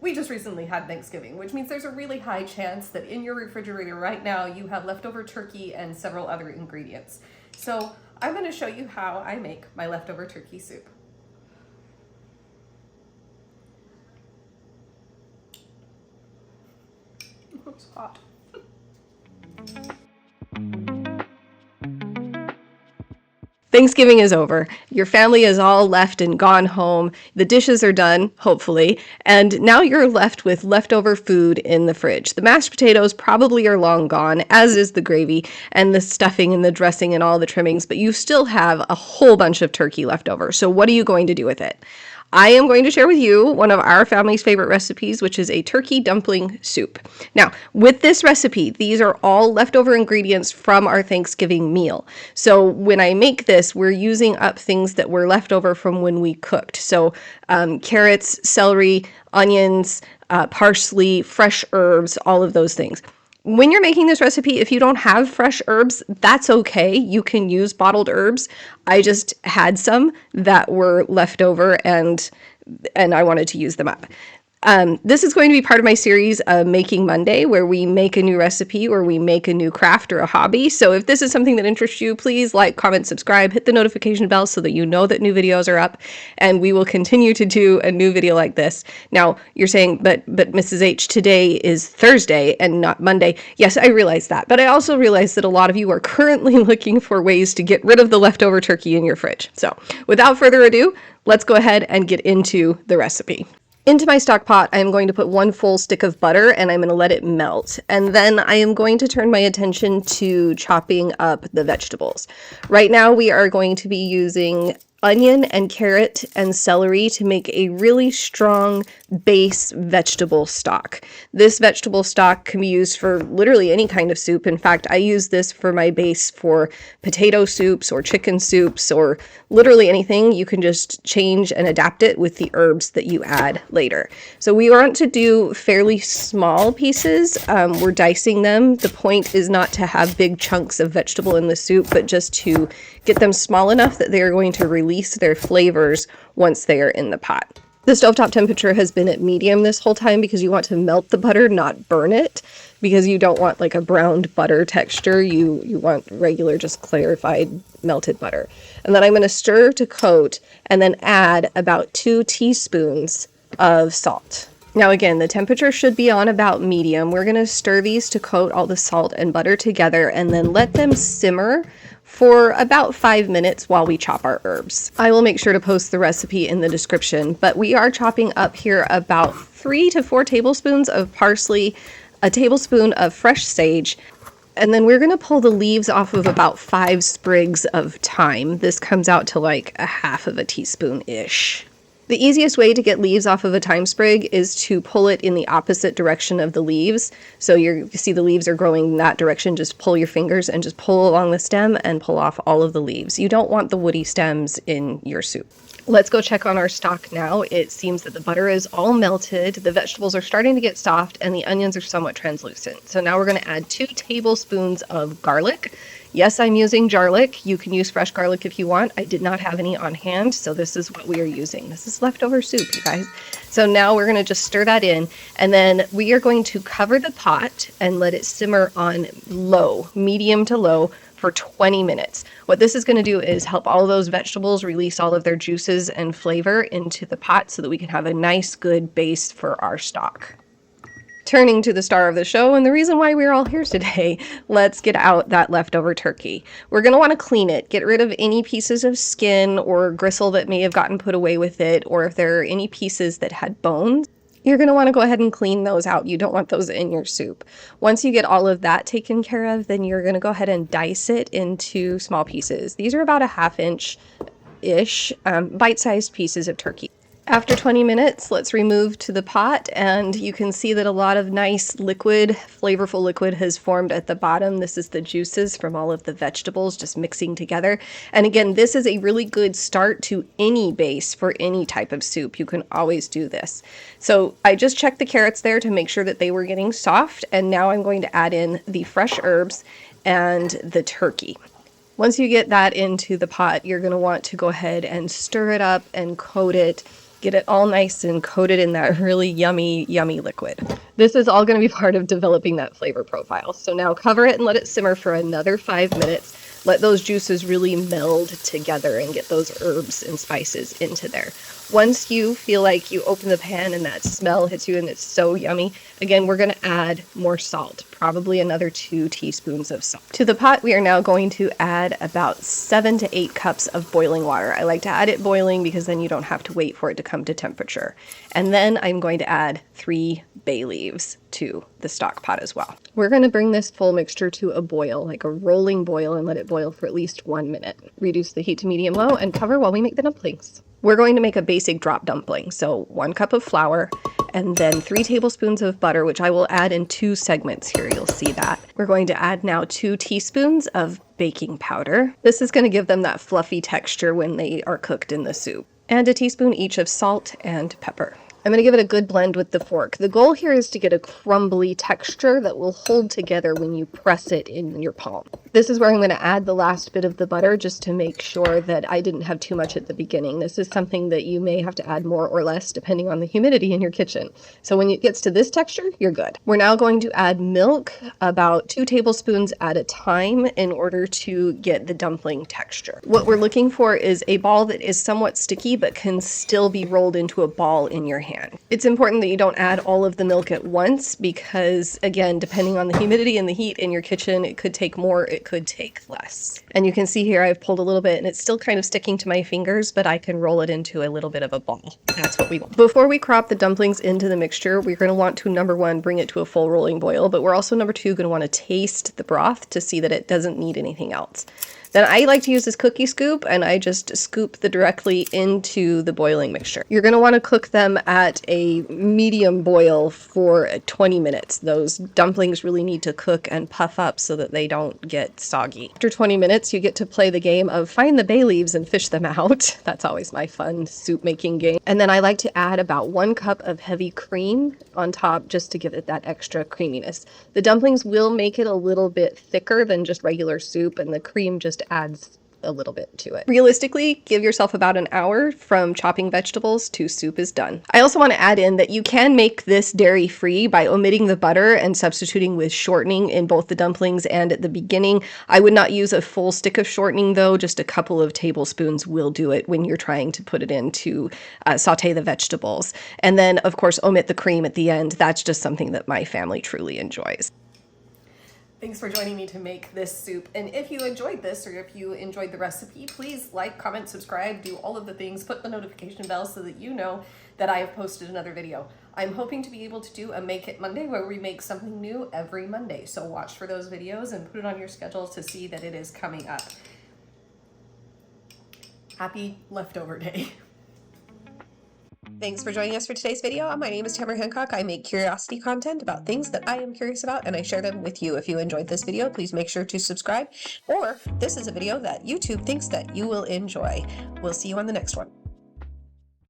We just recently had Thanksgiving, which means there's a really high chance that in your refrigerator right now you have leftover turkey and several other ingredients. So I'm going to show you how I make my leftover turkey soup. It's hot. Thanksgiving is over. Your family is all left and gone home. The dishes are done, hopefully, and now you're left with leftover food in the fridge. The mashed potatoes probably are long gone, as is the gravy and the stuffing and the dressing and all the trimmings, but you still have a whole bunch of turkey left over. So what are you going to do with it? I am going to share with you one of our family's favorite recipes, which is a turkey dumpling soup. Now, with this recipe, these are all leftover ingredients from our Thanksgiving meal. So when I make this, we're using up things that were left over from when we cooked. So carrots, celery, onions, parsley, fresh herbs, all of those things. When you're making this recipe, if you don't have fresh herbs, that's okay. You can use bottled herbs. I just had some that were left over and I wanted to use them up. This is going to be part of my series, Making Monday, where we make a new recipe or we make a new craft or a hobby. So if this is something that interests you, please like, comment, subscribe, hit the notification bell so that you know that new videos are up, and we will continue to do a new video like this. Now, you're saying, but Mrs. H, today is Thursday and not Monday. Yes, I realize that, but I also realize that a lot of you are currently looking for ways to get rid of the leftover turkey in your fridge. So without further ado, let's go ahead and get into the recipe. Into my stock pot, I am going to put 1 full stick of butter and I'm going to let it melt. And then I am going to turn my attention to chopping up the vegetables. Right now we are going to be using onion and carrot and celery to make a really strong base vegetable stock. This vegetable stock can be used for literally any kind of soup. In fact, I use this for my base for potato soups or chicken soups or literally anything. You can just change and adapt it with the herbs that you add later. So we want to do fairly small pieces. We're dicing them. The point is not to have big chunks of vegetable in the soup, but just to get them small enough that they are going to release their flavors once they are in the pot. The stovetop temperature has been at medium this whole time because you want to melt the butter, not burn it, because you don't want like a browned butter texture. You want regular, just clarified melted butter. And then I'm going to stir to coat and then add about 2 teaspoons of salt. Now again, the temperature should be on about medium. We're going to stir these to coat all the salt and butter together and then let them simmer for about 5 minutes while we chop our herbs. I will make sure to post the recipe in the description, but we are chopping up here about 3 to 4 tablespoons of parsley, a tablespoon of fresh sage, and then we're going to pull the leaves off of about 5 sprigs of thyme. This comes out to like a half of a teaspoon-ish. The easiest way to get leaves off of a thyme sprig is to pull it in the opposite direction of the leaves. So you see the leaves are growing in that direction, just pull your fingers and just pull along the stem and pull off all of the leaves. You don't want the woody stems in your soup. Let's go check on our stock now. It seems that the butter is all melted, the vegetables are starting to get soft, and the onions are somewhat translucent. So now we're going to add 2 tablespoons of garlic. Yes, I'm using garlic. You can use fresh garlic if you want. I did not have any on hand, so this is what we are using. This is leftover soup, you guys. So now we're going to just stir that in, and then we are going to cover the pot and let it simmer on low, medium to low, for 20 minutes. What this is going to do is help all of those vegetables release all of their juices and flavor into the pot so that we can have a nice, good base for our stock. Turning to the star of the show and the reason why we're all here today, let's get out that leftover turkey. We're going to want to clean it, get rid of any pieces of skin or gristle that may have gotten put away with it, or if there are any pieces that had bones. You're going to want to go ahead and clean those out. You don't want those in your soup. Once you get all of that taken care of, then you're going to go ahead and dice it into small pieces. These are about a 1/2 inch-ish, bite-sized pieces of turkey. After 20 minutes, let's remove to the pot, and you can see that a lot of nice liquid, flavorful liquid has formed at the bottom. This is the juices from all of the vegetables just mixing together. And again, this is a really good start to any base for any type of soup. You can always do this. So I just checked the carrots there to make sure that they were getting soft, and now I'm going to add in the fresh herbs and the turkey. Once you get that into the pot, you're going to want to go ahead and stir it up and coat it Get it all nice and coated in that really yummy, yummy liquid. This is all going to be part of developing that flavor profile. So now cover it and let it simmer for another 5 minutes. Let those juices really meld together and get those herbs and spices into there. Once you feel like you open the pan and that smell hits you and it's so yummy, again, we're going to add more salt, probably another 2 teaspoons of salt. To the pot, we are now going to add about 7 to 8 cups of boiling water. I like to add it boiling because then you don't have to wait for it to come to temperature. And then I'm going to add 3 bay leaves to the stock pot as well. We're going to bring this full mixture to a boil, like a rolling boil, and let it boil for at least 1 minute. Reduce the heat to medium-low and cover while we make the dumplings. We're going to make a basic drop dumpling. So 1 cup of flour and then 3 tablespoons of butter, which I will add in 2 segments here. You'll see that. We're going to add now 2 teaspoons of baking powder. This is going to give them that fluffy texture when they are cooked in the soup. And a teaspoon each of salt and pepper. I'm going to give it a good blend with the fork. The goal here is to get a crumbly texture that will hold together when you press it in your palm. This is where I'm going to add the last bit of the butter just to make sure that I didn't have too much at the beginning. This is something that you may have to add more or less depending on the humidity in your kitchen. So when it gets to this texture, you're good. We're now going to add milk, about 2 tablespoons at a time, in order to get the dumpling texture. What we're looking for is a ball that is somewhat sticky but can still be rolled into a ball in your hand. It's important that you don't add all of the milk at once because, again, depending on the humidity and the heat in your kitchen, it could take more, it could take less. And you can see here I've pulled a little bit and it's still kind of sticking to my fingers, but I can roll it into a little bit of a ball. That's what we want. Before we crop the dumplings into the mixture, we're going to want to, number 1, bring it to a full rolling boil, but we're also, number 2, going to want to taste the broth to see that it doesn't need anything else. Then I like to use this cookie scoop, and I just scoop directly into the boiling mixture. You're going to want to cook them at a medium boil for 20 minutes. Those dumplings really need to cook and puff up so that they don't get soggy. After 20 minutes, you get to play the game of find the bay leaves and fish them out. That's always my fun soup making game. And then I like to add about 1 cup of heavy cream on top just to give it that extra creaminess. The dumplings will make it a little bit thicker than just regular soup, and the cream just adds a little bit to it. Realistically, give yourself about an hour from chopping vegetables to soup is done. I also want to add in that you can make this dairy-free by omitting the butter and substituting with shortening in both the dumplings and at the beginning. I would not use a full stick of shortening though, just a couple of tablespoons will do it when you're trying to put it in to saute the vegetables. And then, of course, omit the cream at the end. That's just something that my family truly enjoys. Thanks for joining me to make this soup. And if you enjoyed this, or if you enjoyed the recipe, please like, comment, subscribe, do all of the things, put the notification bell so that you know that I have posted another video. I'm hoping to be able to do a Make It Monday where we make something new every Monday. So watch for those videos and put it on your schedule to see that it is coming up. Happy leftover day. Thanks for joining us for today's video. My name is Tamara Hancock. I make curiosity content about things that I am curious about, and I share them with you. If you enjoyed this video, please make sure to subscribe, or this is a video that YouTube thinks that you will enjoy. We'll see you on the next one.